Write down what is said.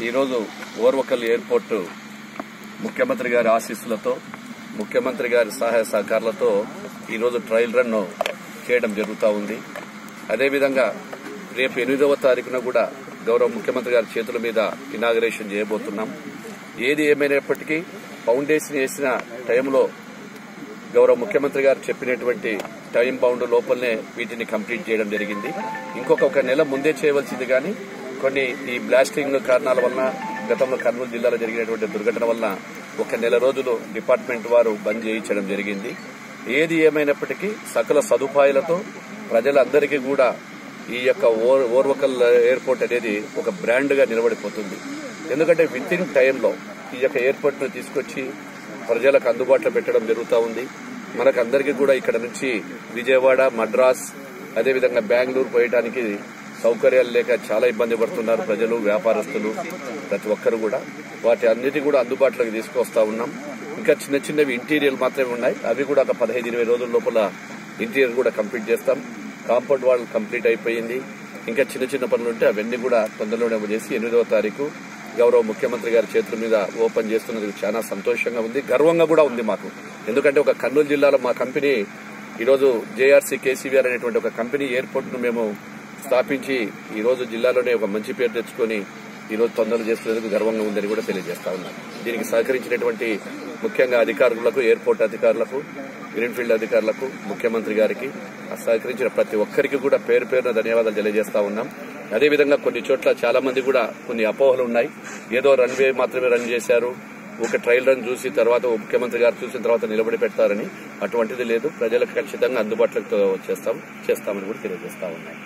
ఈరోజు ఓర్వకల్ ఎయిర్పోర్ట్ ముఖ్యమంత్రి గారి ఆశీస్సులతో ముఖ్యమంత్రి గారి సహాయ సహకారాలతో ఈరోజు ట్రయల్ రన్ చేయడం జరుగుతూ ఉంది. అదేవిధంగా రేపు 8వ తారీఖున కూడా గౌరవ ముఖ్యమంత్రి గారి చేతుల మీద ఇనాగరేషన్ చేయబోతున్నాం. ఏది ఏమైనప్పటికీ ఫౌండేషన్ వేసిన టైంలో గౌరవ ముఖ్యమంత్రి గారు చెప్పినటువంటి టైం బౌండ్ లోపలనే వీటిని కంప్లీట్ చేయడం జరిగింది. ఇంకొక నెల ముందే చేయవలసింది కానీ కొన్ని ఈ బ్లాస్టింగ్ కారణాల వల్ల గతంలో కర్నూలు జిల్లాలో జరిగినటువంటి దుర్ఘటన వల్ల 1 నెల రోజులు డిపార్ట్మెంట్ వారు బంద్ చేయించడం జరిగింది. ఏది ఏమైనప్పటికీ సకల సదుపాయాలతో ప్రజలందరికీ కూడా ఈ యొక్క ఓర్వకల్ ఎయిర్పోర్ట్ అనేది ఒక బ్రాండ్ గా నిలబడిపోతుంది. ఎందుకంటే విత్ ఇన్ టైంలో ఈ యొక్క ఎయిర్పోర్ట్ ను తీసుకొచ్చి ప్రజలకు అందుబాటులో పెట్టడం జరుగుతూ ఉంది. మనకు అందరికీ కూడా ఇక్కడ నుంచి విజయవాడ, మద్రాస్, అదేవిధంగా బెంగళూరు పోయడానికి సౌకర్యాలు లేక చాలా ఇబ్బంది పడుతున్నారు ప్రజలు, వ్యాపారస్తులు, ప్రతి ఒక్కరు కూడా. వాటి అన్నిటి కూడా అందుబాటులోకి తీసుకొస్తా ఉన్నాం. ఇంకా చిన్నవి ఇంటీరియర్ మాత్రమే ఉన్నాయి. అవి కూడా ఒక 15-20 రోజుల లోపల ఇంటీరియర్ కూడా కంప్లీట్ చేస్తాం. కాంపౌండ్ వాల్ కంప్లీట్ అయిపోయింది. ఇంకా చిన్న పనులు ఉంటే అవన్నీ కూడా తొందరలోనే చేసి 8వ తారీఖు గౌరవ ముఖ్యమంత్రి గారి చేతుల మీద ఓపెన్ చేస్తున్నందుకు చాలా సంతోషంగా ఉంది, గర్వంగా కూడా ఉంది మాకు. ఎందుకంటే ఒక కర్నూలు జిల్లాలో మా కంపెనీ ఈరోజు జేఆర్సీ కేసీవీఆర్ అనేటువంటి ఒక కంపెనీ ఎయిర్పోర్ట్ ను మేము స్థాపించి ఈ రోజు జిల్లాలోనే ఒక మంచి పేరు తెచ్చుకొని ఈ రోజు తొందరలు చేస్తున్నందుకు గర్వంగా ఉందని కూడా తెలియజేస్తా ఉన్నాను. దీనికి సహకరించినటువంటి ముఖ్యంగా అధికారులకు, ఎయిర్పోర్ట్ అధికారులకు, గ్రీన్ఫీల్డ్ అధికారులకు, ముఖ్యమంత్రి గారికి సహకరించిన ప్రతి ఒక్కరికి కూడా పేరున ధన్యవాదాలు తెలియజేస్తా ఉన్నాం. అదేవిధంగా కొన్ని చోట్ల చాలా మంది కూడా కొన్ని అపోహలు ఉన్నాయి. ఏదో రన్వే మాత్రమే రన్ చేశారు, ఒక ట్రయల్ రన్ చూసి తర్వాత ముఖ్యమంత్రి గారు చూసిన తర్వాత నిలబడి పెడతారని అటువంటిది లేదు. ప్రజలకు ఖచ్చితంగా అందుబాటులోకి చేస్తామని కూడా తెలియజేస్తా ఉన్నాయి.